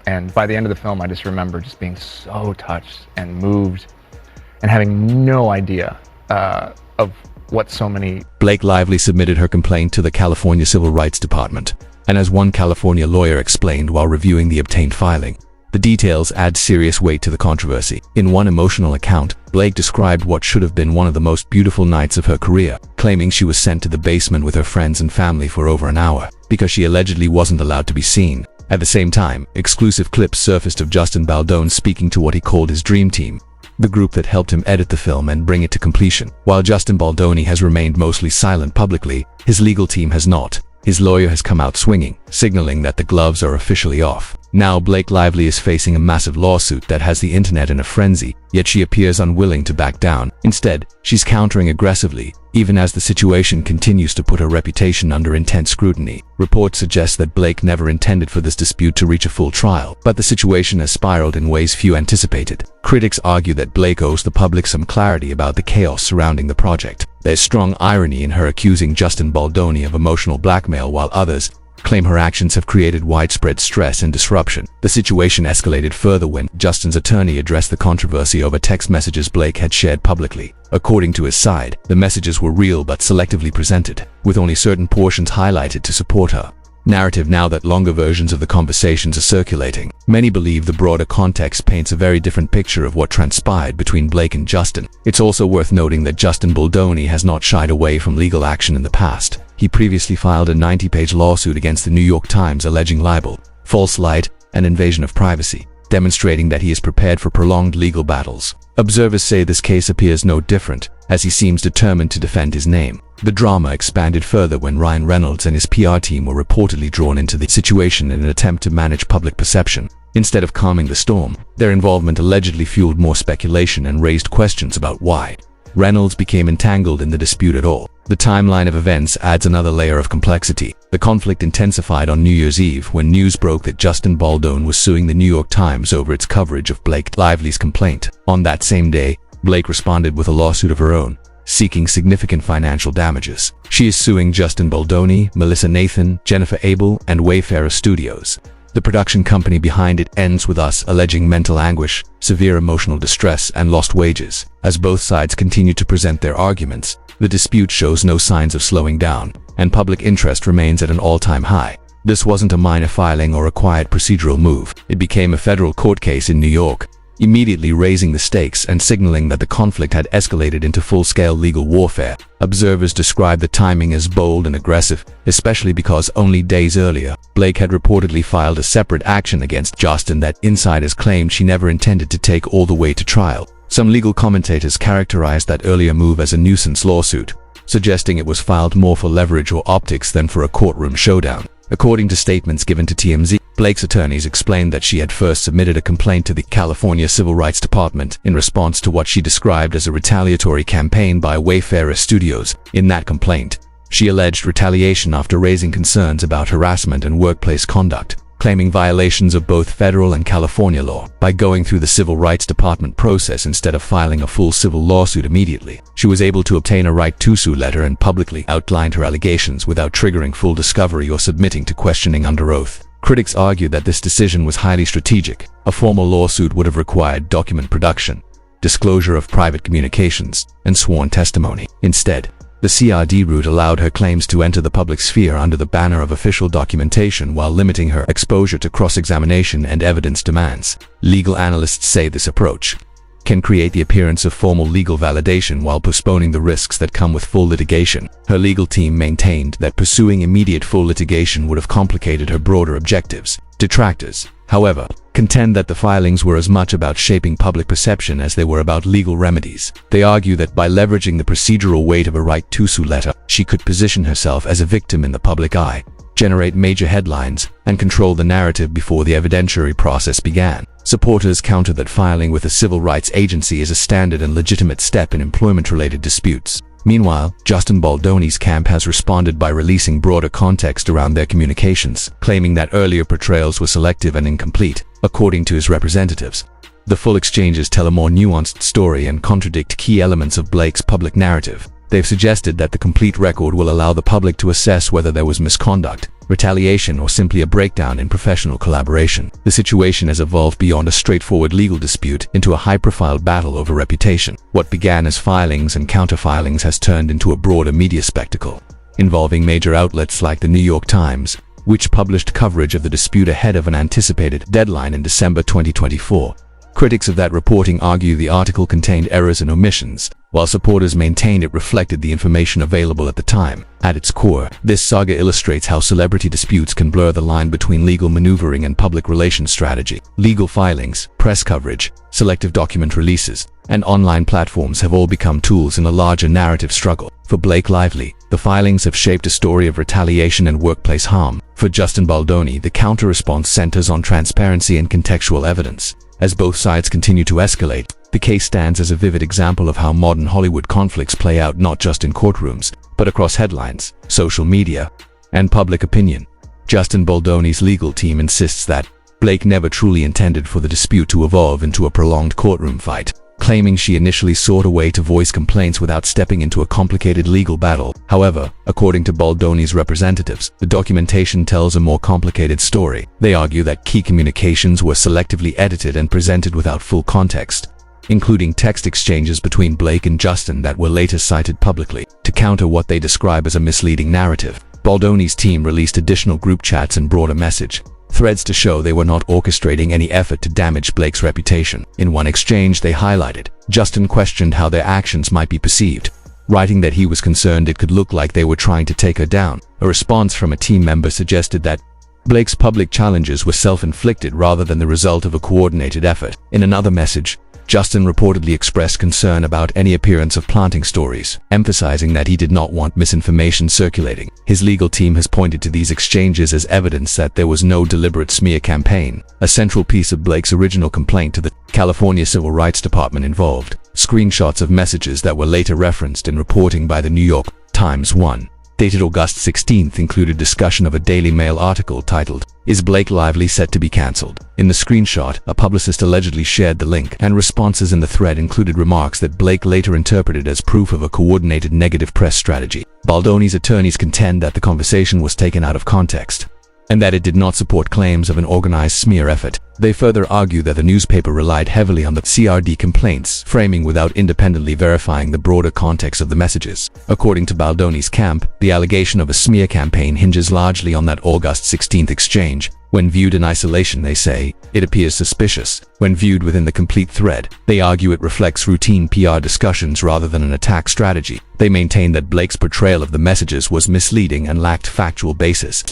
And by the end of the film, I just remember just being so touched and moved and having no idea of what so many... Blake Lively submitted her complaint to the California Civil Rights Department, and as one California lawyer explained while reviewing the obtained filing, the details add serious weight to the controversy. In one emotional account, Blake described what should have been one of the most beautiful nights of her career, claiming she was sent to the basement with her friends and family for over an hour because she allegedly wasn't allowed to be seen. At the same time, exclusive clips surfaced of Justin Baldoni speaking to what he called his dream team, the group that helped him edit the film and bring it to completion. While Justin Baldoni has remained mostly silent publicly, his legal team has not. His lawyer has come out swinging, signaling that the gloves are officially off. Now Blake Lively is facing a massive lawsuit that has the internet in a frenzy, yet she appears unwilling to back down. Instead, she's countering aggressively, even as the situation continues to put her reputation under intense scrutiny. Reports suggest that Blake never intended for this dispute to reach a full trial, but the situation has spiraled in ways few anticipated. Critics argue that Blake owes the public some clarity about the chaos surrounding the project. There's strong irony in her accusing Justin Baldoni of emotional blackmail, while others claim her actions have created widespread stress and disruption. The situation escalated further when Justin's attorney addressed the controversy over text messages Blake had shared publicly. According to his side, the messages were real but selectively presented, with only certain portions highlighted to support her narrative. Now that longer versions of the conversations are circulating, many believe the broader context paints a very different picture of what transpired between Blake and Justin. It's also worth noting that Justin Baldoni has not shied away from legal action in the past. He previously filed a 90-page lawsuit against the New York Times alleging libel, false light, and invasion of privacy, demonstrating that he is prepared for prolonged legal battles. Observers say this case appears no different, as he seems determined to defend his name. The drama expanded further when Ryan Reynolds and his PR team were reportedly drawn into the situation in an attempt to manage public perception. Instead of calming the storm, their involvement allegedly fueled more speculation and raised questions about why Reynolds became entangled in the dispute at all. The timeline of events adds another layer of complexity. The conflict intensified on New Year's Eve when news broke that Justin Baldoni was suing the New York Times over its coverage of Blake Lively's complaint. On that same day, Blake responded with a lawsuit of her own, seeking significant financial damages. She is suing Justin Baldoni, Melissa Nathan, Jennifer Abel, and Wayfarer Studios, the production company behind It Ends With Us, alleging mental anguish, severe emotional distress, and lost wages. As both sides continue to present their arguments, the dispute shows no signs of slowing down, and public interest remains at an all-time high. This wasn't a minor filing or a quiet procedural move. It became a federal court case in New York, immediately raising the stakes and signaling that the conflict had escalated into full-scale legal warfare. Observers describe the timing as bold and aggressive, especially because only days earlier, Blake had reportedly filed a separate action against Justin that insiders claimed she never intended to take all the way to trial. Some legal commentators characterized that earlier move as a nuisance lawsuit, suggesting it was filed more for leverage or optics than for a courtroom showdown. According to statements given to TMZ, Blake's attorneys explained that she had first submitted a complaint to the California Civil Rights Department in response to what she described as a retaliatory campaign by Wayfarer Studios. In that complaint, she alleged retaliation after raising concerns about harassment and workplace conduct, claiming violations of both federal and California law. By going through the Civil Rights Department process instead of filing a full civil lawsuit immediately, she was able to obtain a right to sue letter and publicly outlined her allegations without triggering full discovery or submitting to questioning under oath. Critics argue that this decision was highly strategic. A formal lawsuit would have required document production, disclosure of private communications, and sworn testimony. Instead, the CRD route allowed her claims to enter the public sphere under the banner of official documentation while limiting her exposure to cross-examination and evidence demands. Legal analysts say this approach can create the appearance of formal legal validation while postponing the risks that come with full litigation. Her legal team maintained that pursuing immediate full litigation would have complicated her broader objectives. Detractors, however, contend that the filings were as much about shaping public perception as they were about legal remedies. They argue that by leveraging the procedural weight of a right to sue letter, she could position herself as a victim in the public eye, generate major headlines, and control the narrative before the evidentiary process began. Supporters counter that filing with a civil rights agency is a standard and legitimate step in employment-related disputes. Meanwhile, Justin Baldoni's camp has responded by releasing broader context around their communications, claiming that earlier portrayals were selective and incomplete. According to his representatives, the full exchanges tell a more nuanced story and contradict key elements of Blake's public narrative. They've suggested that the complete record will allow the public to assess whether there was misconduct, retaliation, or simply a breakdown in professional collaboration. The situation has evolved beyond a straightforward legal dispute into a high-profile battle over reputation. What began as filings and counter-filings has turned into a broader media spectacle, involving major outlets like the New York Times, which published coverage of the dispute ahead of an anticipated deadline in December 2024. Critics of that reporting argue the article contained errors and omissions, while supporters maintained it reflected the information available at the time. At its core, this saga illustrates how celebrity disputes can blur the line between legal maneuvering and public relations strategy. Legal filings, press coverage, selective document releases, and online platforms have all become tools in a larger narrative struggle. For Blake Lively, the filings have shaped a story of retaliation and workplace harm. For Justin Baldoni, the counter-response centers on transparency and contextual evidence. As both sides continue to escalate, the case stands as a vivid example of how modern Hollywood conflicts play out not just in courtrooms, but across headlines, social media, and public opinion. Justin Baldoni's legal team insists that Blake never truly intended for the dispute to evolve into a prolonged courtroom fight, claiming she initially sought a way to voice complaints without stepping into a complicated legal battle. However, according to Baldoni's representatives, the documentation tells a more complicated story. They argue that key communications were selectively edited and presented without full context, including text exchanges between Blake and Justin that were later cited publicly. To counter what they describe as a misleading narrative, Baldoni's team released additional group chats and brought a message threads to show they were not orchestrating any effort to damage Blake's reputation. In one exchange they highlighted, Justin questioned how their actions might be perceived, writing that he was concerned it could look like they were trying to take her down. A response from a team member suggested that Blake's public challenges were self-inflicted rather than the result of a coordinated effort. In another message, Justin reportedly expressed concern about any appearance of planting stories, emphasizing that he did not want misinformation circulating. His legal team has pointed to these exchanges as evidence that there was no deliberate smear campaign. A central piece of Blake's original complaint to the California Civil Rights Department involved screenshots of messages that were later referenced in reporting by the New York Times. One, dated August 16th, included discussion of a Daily Mail article titled, "Is Blake Lively Set to be Cancelled?" In the screenshot, a publicist allegedly shared the link, and responses in the thread included remarks that Blake later interpreted as proof of a coordinated negative press strategy. Baldoni's attorneys contend that the conversation was taken out of context, and that it did not support claims of an organized smear effort. They further argue that the newspaper relied heavily on the CRD complaints framing without independently verifying the broader context of the messages. According to Baldoni's camp, the allegation of a smear campaign hinges largely on that August 16th exchange. When viewed in isolation, they say, it appears suspicious. When viewed within the complete thread, they argue it reflects routine PR discussions rather than an attack strategy. They maintain that Blake's portrayal of the messages was misleading and lacked factual basis.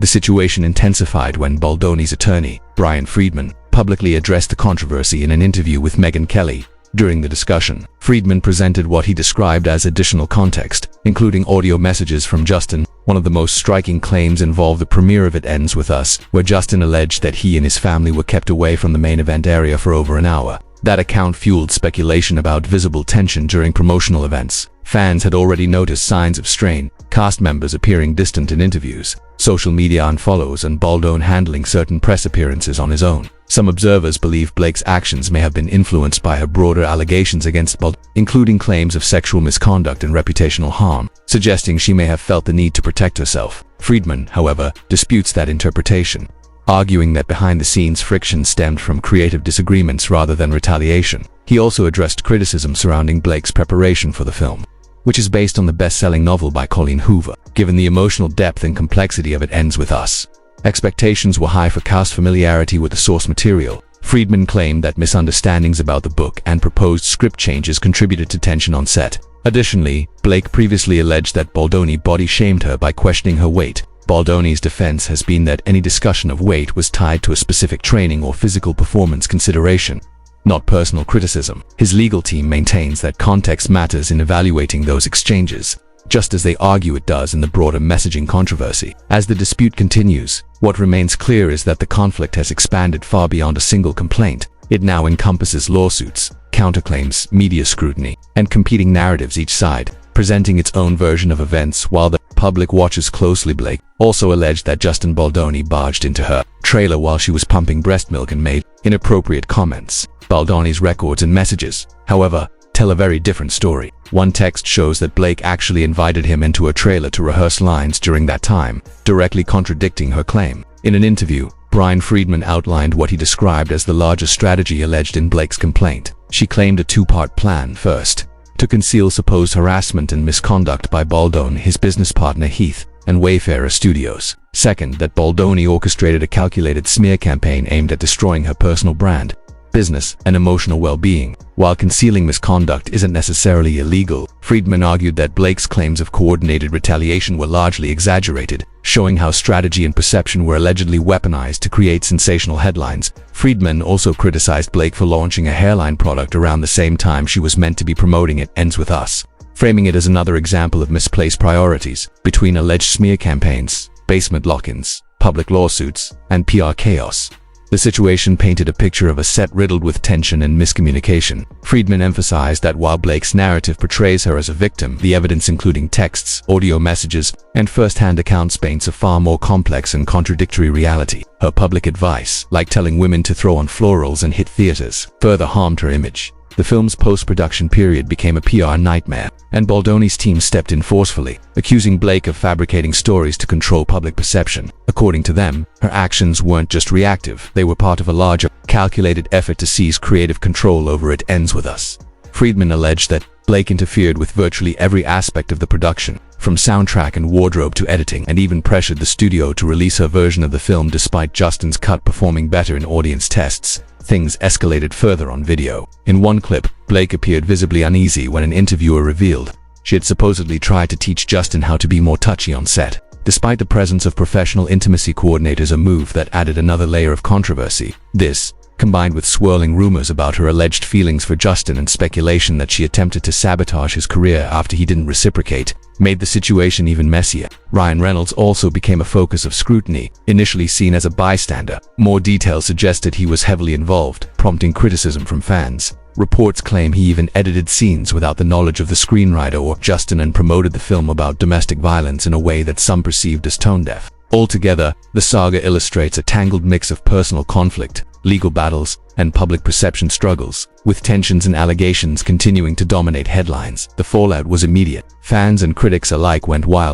The situation intensified when Baldoni's attorney, Brian Friedman, publicly addressed the controversy in an interview with Megyn Kelly. During the discussion, Friedman presented what he described as additional context, including audio messages from Justin. One of the most striking claims involved the premiere of It Ends With Us, where Justin alleged that he and his family were kept away from the main event area for over an hour. That account fueled speculation about visible tension during promotional events. Fans had already noticed signs of strain, cast members appearing distant in interviews, social media unfollows, and Baldoni handling certain press appearances on his own. Some observers believe Blake's actions may have been influenced by her broader allegations against Baldoni, including claims of sexual misconduct and reputational harm, suggesting she may have felt the need to protect herself. Friedman, however, disputes that interpretation, arguing that behind-the-scenes friction stemmed from creative disagreements rather than retaliation. He also addressed criticism surrounding Blake's preparation for the film, which is based on the best-selling novel by Colleen Hoover. Given the emotional depth and complexity of It Ends With Us, expectations were high for cast familiarity with the source material. Friedman claimed that misunderstandings about the book and proposed script changes contributed to tension on set. Additionally, Blake previously alleged that Baldoni body-shamed her by questioning her weight. Baldoni's defense has been that any discussion of weight was tied to a specific training or physical performance consideration, not personal criticism. His legal team maintains that context matters in evaluating those exchanges, just as they argue it does in the broader messaging controversy. As the dispute continues, what remains clear is that the conflict has expanded far beyond a single complaint. It now encompasses lawsuits, counterclaims, media scrutiny, and competing narratives, each side presenting its own version of events while the public watches closely. Blake also alleged that Justin Baldoni barged into her trailer while she was pumping breast milk and made inappropriate comments. Baldoni's records and messages, however, tell a very different story. One text shows that Blake actually invited him into a trailer to rehearse lines during that time, directly contradicting her claim. In an interview, Brian Friedman outlined what he described as the larger strategy alleged in Blake's complaint. She claimed a two-part plan. First, to conceal supposed harassment and misconduct by Baldoni, his business partner Heath, and Wayfarer Studios. Second, that Baldoni orchestrated a calculated smear campaign aimed at destroying her personal brand, business, and emotional well-being. While concealing misconduct isn't necessarily illegal, Friedman argued that Blake's claims of coordinated retaliation were largely exaggerated, showing how strategy and perception were allegedly weaponized to create sensational headlines. Friedman also criticized Blake for launching a hairline product around the same time she was meant to be promoting It Ends With Us, framing it as another example of misplaced priorities. Between alleged smear campaigns, basement lock-ins, public lawsuits, and PR chaos, the situation painted a picture of a set riddled with tension and miscommunication. Friedman emphasized that while Blake's narrative portrays her as a victim, the evidence including texts, audio messages, and first-hand accounts paints a far more complex and contradictory reality. Her public advice, like telling women to throw on florals and hit theaters, further harmed her image. The film's post-production period became a PR nightmare, and Baldoni's team stepped in forcefully, accusing Blake of fabricating stories to control public perception. According to them, her actions weren't just reactive, they were part of a larger, calculated effort to seize creative control over It Ends With Us. Friedman alleged that Blake interfered with virtually every aspect of the production, from soundtrack and wardrobe to editing, and even pressured the studio to release her version of the film despite Justin's cut performing better in audience tests. Things escalated further on video. In one clip, Blake appeared visibly uneasy when an interviewer revealed she had supposedly tried to teach Justin how to be more touchy on set. Despite the presence of professional intimacy coordinators, a move that added another layer of controversy. This, combined with swirling rumors about her alleged feelings for Justin and speculation that she attempted to sabotage his career after he didn't reciprocate, made the situation even messier. Ryan Reynolds also became a focus of scrutiny. Initially seen as a bystander, more details suggested he was heavily involved, prompting criticism from fans. Reports claim he even edited scenes without the knowledge of the screenwriter or Justin and promoted the film about domestic violence in a way that some perceived as tone-deaf. Altogether, the saga illustrates a tangled mix of personal conflict, legal battles, and public perception struggles, with tensions and allegations continuing to dominate headlines. The fallout was immediate. Fans and critics alike went wild.